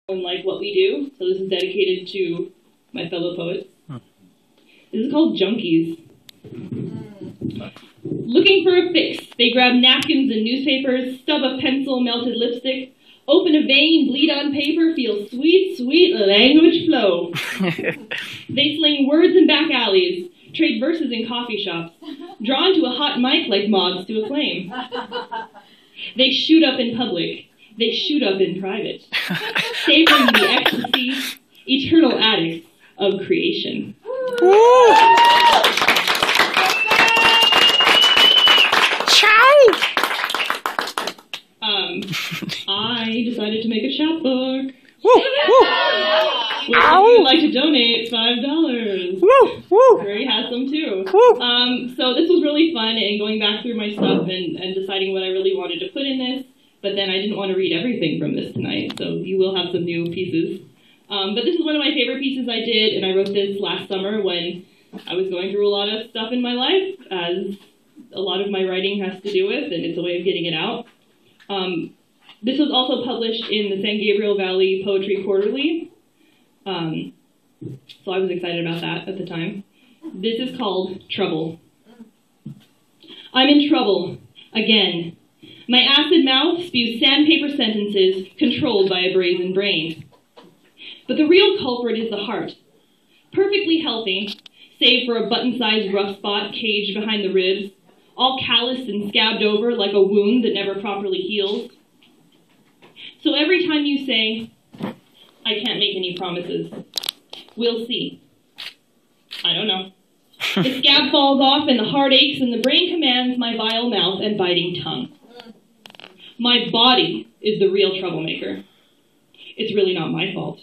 and like what we do. So this is dedicated to my fellow poets. This is called Junkies. Looking for a fix, they grab napkins and newspapers, stub a pencil, melted lipstick, open a vein, bleed on paper, feel sweet, sweet language flow. They sling words in back alleys, trade verses in coffee shops, drawn to a hot mic like moths to a flame. They shoot up in public. They shoot up in private, savoring the ecstasy, eternal addicts of creation. I decided to make a chapbook. If you would like to donate $5, Ray has some too. So this was really fun, and going back through my stuff and deciding what I really wanted to put in this. But then I didn't want to read everything from this tonight, so you will have some new pieces. But this is one of my favorite pieces I did, and I wrote this last summer when I was going through a lot of stuff in my life, as a lot of my writing has to do with, and it's a way of getting it out. This was also published in the San Gabriel Valley Poetry Quarterly, so I was excited about that at the time. This is called Trouble. I'm in trouble, again. My acid mouth spews sandpaper sentences controlled by a brazen brain. But the real culprit is the heart. Perfectly healthy, save for a button-sized rough spot caged behind the ribs, all calloused and scabbed over like a wound that never properly heals. So every time you say, I can't make any promises, we'll see. I don't know. The scab falls off and the heart aches and the brain commands my vile mouth and biting tongue. My body is the real troublemaker. It's really not my fault.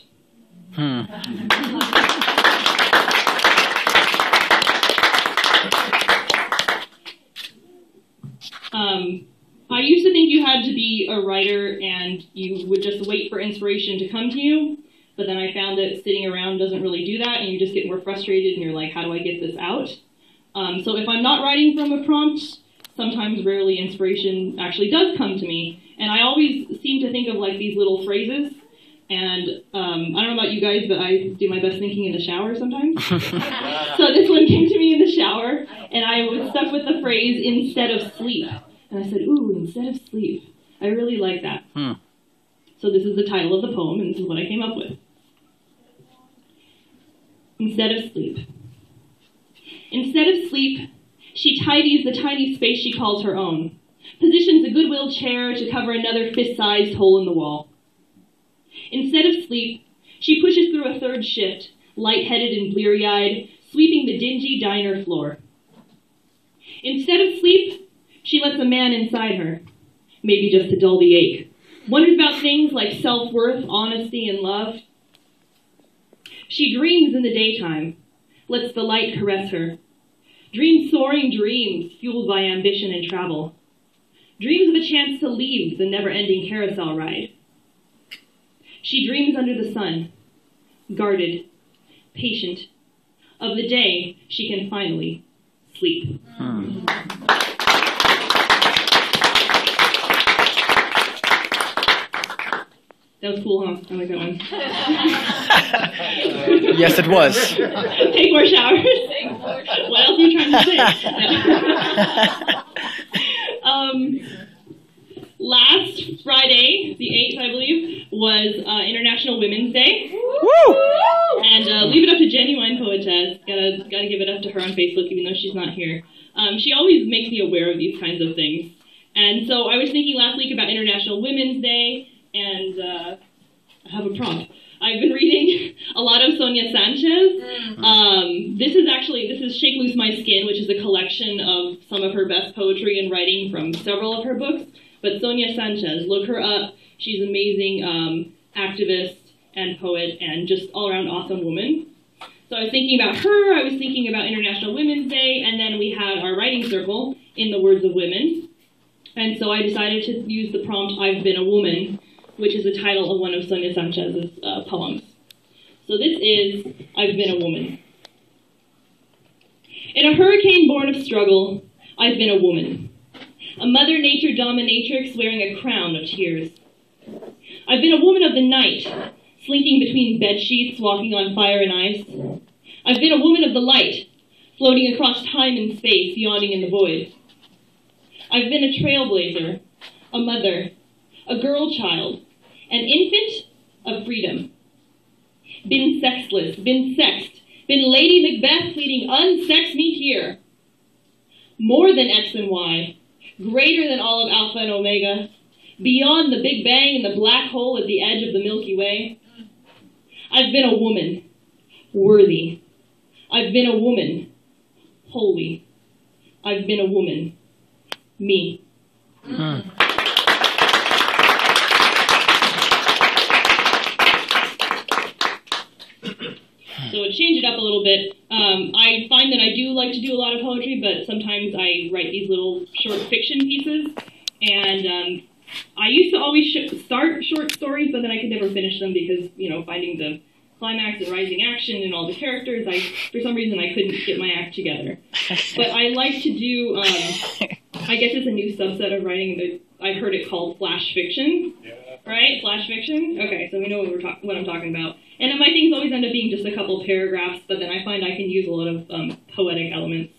I used to think you had to be a writer and you would just wait for inspiration to come to you, but then I found that sitting around doesn't really do that, and you just get more frustrated and you're like, how do I get this out? So if I'm not writing from a prompt, sometimes rarely inspiration actually does come to me. And I always seem to think of like these little phrases. And I don't know about you guys, but I do my best thinking in the shower sometimes. So this one came to me in the shower, and I was stuck with the phrase, instead of sleep. And I said, ooh, instead of sleep. I really like that. So this is the title of the poem, and this is what I came up with. Instead of sleep. Instead of sleep, she tidies the tiny space she calls her own, positions a Goodwill chair to cover another fist-sized hole in the wall. Instead of sleep, she pushes through a third shift, light-headed and bleary-eyed, sweeping the dingy diner floor. Instead of sleep, she lets a man inside her, maybe just to dull the ache, wonders about things like self-worth, honesty, and love. She dreams in the daytime, lets the light caress her, dreams soaring dreams fueled by ambition and travel, dreams of a chance to leave the never-ending carousel ride. She dreams under the sun, guarded, patient, of the day she can finally sleep. That was cool, huh? I like that one. Yes, it was. Take more showers. What else are you trying to say? Last Friday, the 8th, I believe, was International Women's Day. Woo! And leave it up to Genuine Poetess. Gotta give it up to her on Facebook, even though she's not here. She always makes me aware of these kinds of things. And so I was thinking last week about International Women's Day, and I have a prompt. I've been reading a lot of Sonia Sanchez. This is Shake Loose My Skin, which is a collection of some of her best poetry and writing from several of her books. But Sonia Sanchez, look her up. She's an amazing activist and poet and just all-around awesome woman. So I was thinking about her, I was thinking about International Women's Day, and then we had our writing circle in the Words of Women. And so I decided to use the prompt, I've Been a Woman, which is the title of one of Sonia Sanchez's poems. So this is I've Been a Woman. In a hurricane born of struggle, I've been a woman. A Mother Nature dominatrix wearing a crown of tears. I've been a woman of the night, slinking between bed sheets, walking on fire and ice. I've been a woman of the light, floating across time and space, yawning in the void. I've been a trailblazer, a mother, a girl child, an infant of freedom. Been sexless, been sexed, been Lady Macbeth pleading unsex me here. More than X and Y, greater than all of Alpha and Omega, beyond the Big Bang and the black hole at the edge of the Milky Way. I've been a woman, worthy. I've been a woman, holy. I've been a woman, me. So to change it up a little bit, I find that I do like to do a lot of poetry, but sometimes I write these little short fiction pieces. And I used to always start short stories, but then I could never finish them because, you know, finding the climax and rising action and all the characters, for some reason I couldn't get my act together. But I like to do, I guess it's a new subset of writing. I heard it called flash fiction. Right? Flash fiction? Okay, so we know what I'm talking about. And my things always end up being just a couple paragraphs, but then I find I can use a lot of poetic elements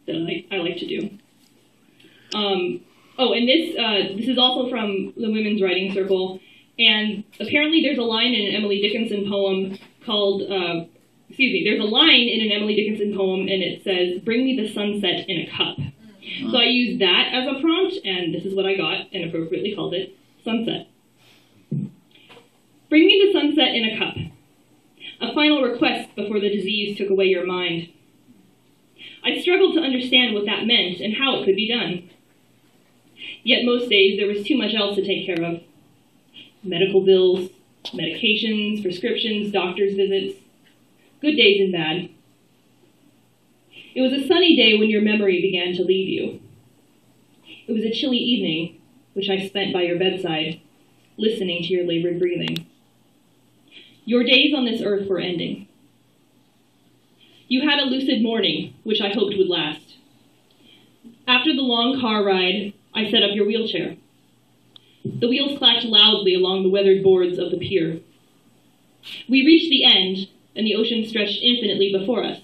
that I like to do. Oh, and this is also from the Women's Writing Circle, and apparently there's a line in an Emily Dickinson poem called, there's a line in an Emily Dickinson poem, and it says, "Bring me the sunset in a cup." So I used that as a prompt, and this is what I got, and appropriately called it Sunset. Bring me the sunset in a cup, a final request before the disease took away your mind. I struggled to understand what that meant and how it could be done. Yet most days there was too much else to take care of. Medical bills, medications, prescriptions, doctor's visits, good days and bad. It was a sunny day when your memory began to leave you. It was a chilly evening, which I spent by your bedside, listening to your labored breathing. Your days on this earth were ending. You had a lucid morning, which I hoped would last. After the long car ride, I set up your wheelchair. The wheels clacked loudly along the weathered boards of the pier. We reached the end, and the ocean stretched infinitely before us.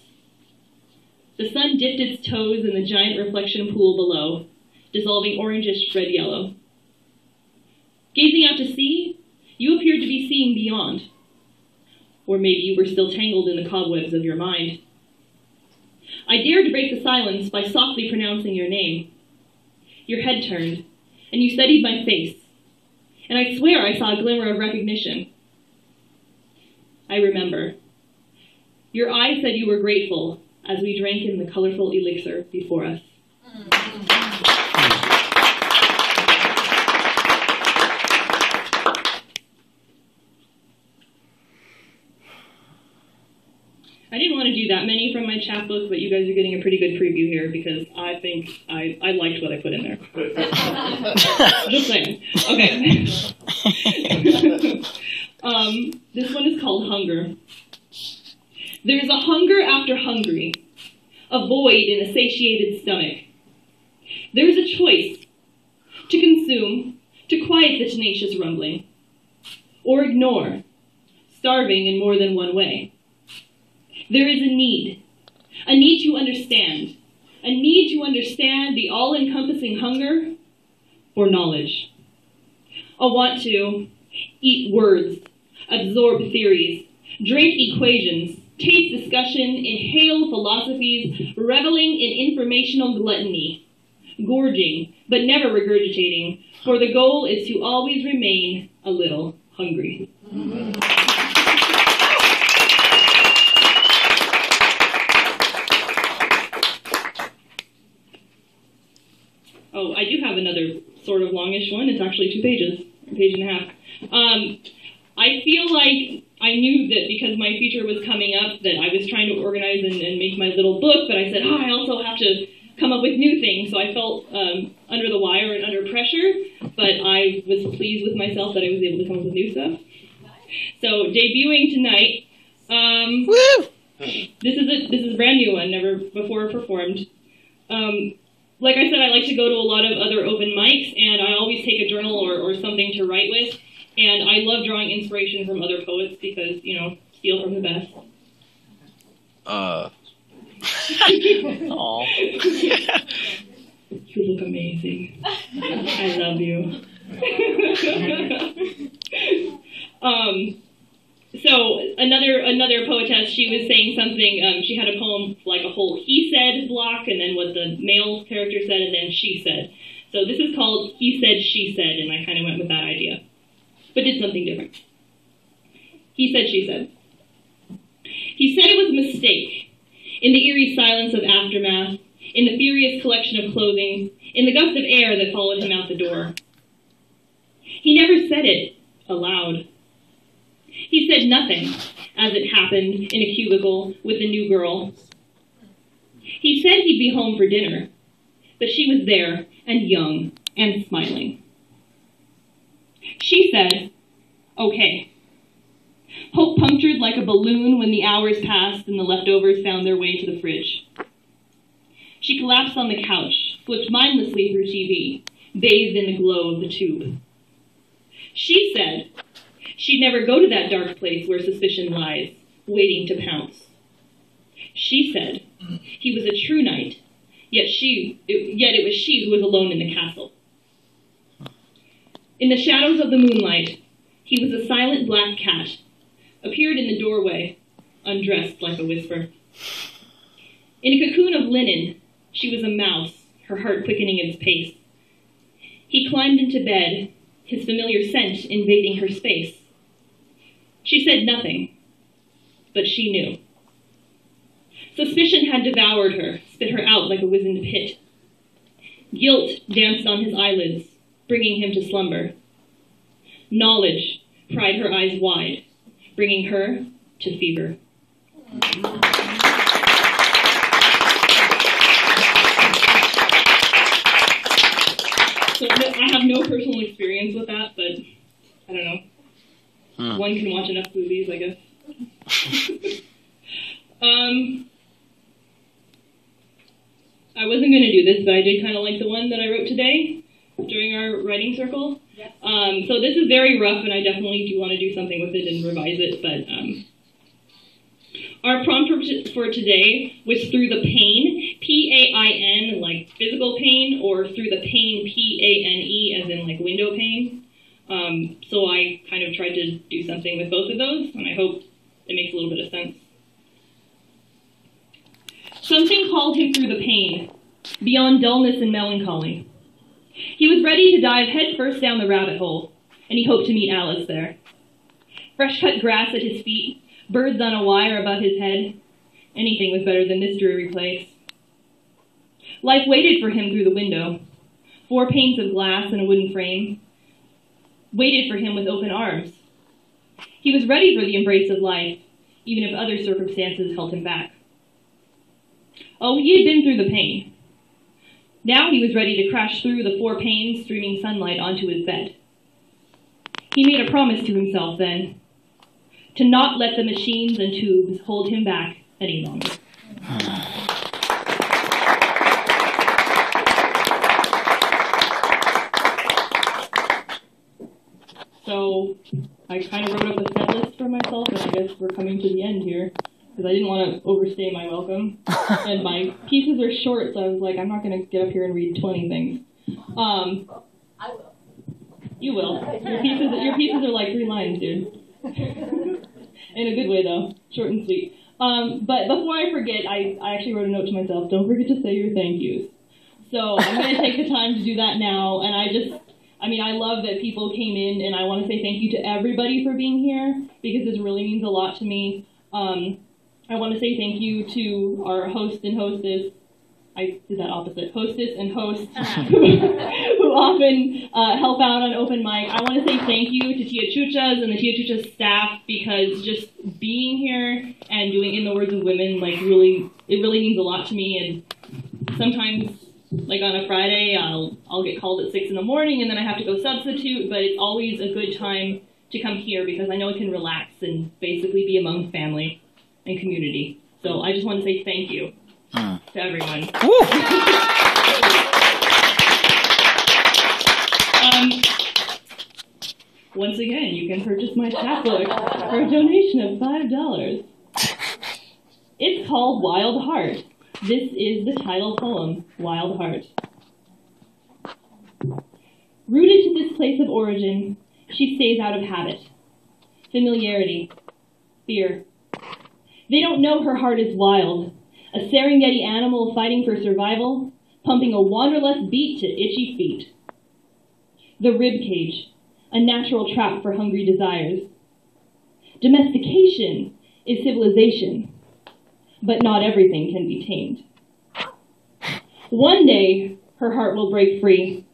The sun dipped its toes in the giant reflection pool below, dissolving orangish red-yellow. Gazing out to sea, you appeared to be seeing beyond. Or maybe you were still tangled in the cobwebs of your mind. I dared to break the silence by softly pronouncing your name. Your head turned, and you studied my face, and I swear I saw a glimmer of recognition. I remember. Your eyes said you were grateful as we drank in the colorful elixir before us. I didn't want to do that many from my chapbook, but you guys are getting a pretty good preview here because I think I liked what I put in there. Just saying. Okay. This one is called Hunger. There is a hunger after hungry, a void in a satiated stomach. There is a choice to consume, to quiet the tenacious rumbling, or ignore, starving in more than one way. There is a need to understand, the all-encompassing hunger for knowledge. A want to eat words, absorb theories, drink equations, taste discussion, inhale philosophies, reveling in informational gluttony, gorging, but never regurgitating, for the goal is to always remain a little hungry. Oh, I do have another sort of longish one. It's actually 2 pages, a page and a half. I feel like I knew that because my feature was coming up that I was trying to organize and make my little book, but I said, I also have to come up with new things. So I felt under the wire and under pressure, but I was pleased with myself that I was able to come up with new stuff. So debuting tonight, this is a brand new one, never before performed. Like I said, I like to go to a lot of other open mics, and I always take a journal or something to write with. And I love drawing inspiration from other poets because, you know, steal from the best. Aw. You look amazing. I love you. So another poetess, she was saying something, she had a poem like a whole he said block, and then what the male character said, and then she said. So this is called He Said, She Said, and I kind of went with that idea, but did something different. He said, she said. He said it was a mistake. In the eerie silence of aftermath, in the furious collection of clothing, in the gust of air that followed him out the door. He never said it aloud. He said nothing as it happened in a cubicle with the new girl. He said he'd be home for dinner, but she was there and young and smiling. She said, okay. Hope punctured like a balloon when the hours passed and the leftovers found their way to the fridge. She collapsed on the couch, flipped mindlessly through TV, bathed in the glow of the tube. She said she'd never go to that dark place where suspicion lies, waiting to pounce. She said he was a true knight, yet it was she who was alone in the castle. In the shadows of the moonlight, he was a silent black cat, appeared in the doorway, undressed like a whisper. In a cocoon of linen, she was a mouse, her heart quickening its pace. He climbed into bed, his familiar scent invading her space. She said nothing, but she knew. Suspicion had devoured her, spit her out like a wizened pit. Guilt danced on his eyelids, bringing him to slumber. Knowledge pried her eyes wide, bringing her to fever. So I have no personal experience with that, but I don't know. One can watch enough movies, I guess. I wasn't going to do this, but I did kind of like the one that I wrote today during our writing circle. Yes. So this is very rough, and I definitely do want to do something with it and revise it, but our prompt for today was through the pain, P-A-I-N, like physical pain, or through the pain, P-A-N-E, as in like window pane. So I kind of tried to do something with both of those, and I hope it makes a little bit of sense. Something called him through the pain, beyond dullness and melancholy. He was ready to dive headfirst down the rabbit hole, and he hoped to meet Alice there. Fresh-cut grass at his feet, birds on a wire above his head. Anything was better than this dreary place. Life waited for him through the window. 4 panes of glass and a wooden frame waited for him with open arms. He was ready for the embrace of life, even if other circumstances held him back. Oh, he had been through the pain. Now he was ready to crash through the 4 panes, streaming sunlight onto his bed. He made a promise to himself then, to not let the machines and tubes hold him back any longer. So I kind of wrote up a set list for myself, and I guess we're coming to the end here, because I didn't want to overstay my welcome. And my pieces are short, so I was like, I'm not going to get up here and read 20 things. I will. You will. Your pieces are like 3 lines, dude. In a good way, though. Short and sweet. But before I forget, I actually wrote a note to myself, don't forget to say your thank yous. So I'm going to take the time to do that now, and I love that people came in, and I want to say thank you to everybody for being here, because this really means a lot to me. I want to say thank you to our host and hostess. I did that opposite. Hostess and host who often help out on open mic. I want to say thank you to Tia Chuchas and the Tia Chuchas staff, because just being here and doing In the Words of Women, it really means a lot to me. And sometimes, like on a Friday, I'll get called at 6 in the morning and then I have to go substitute, but it's always a good time to come here because I know I can relax and basically be among family and community. So I just want to say thank you to everyone. Once again, you can purchase my chapbook for a donation of $5. It's called Wild Heart. This is the title poem, Wild Heart. Rooted to this place of origin, she stays out of habit, familiarity, fear. They don't know her heart is wild, a Serengeti animal fighting for survival, pumping a wanderlust beat to itchy feet. The rib cage, a natural trap for hungry desires. Domestication is civilization, but not everything can be tamed. One day, her heart will break free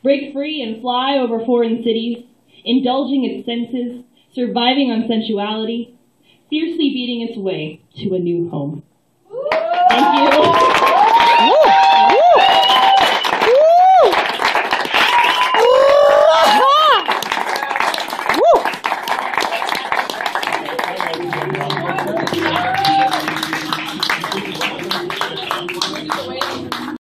and fly over foreign cities, indulging its senses, surviving on sensuality, fiercely beating its way to a new home. Thank you.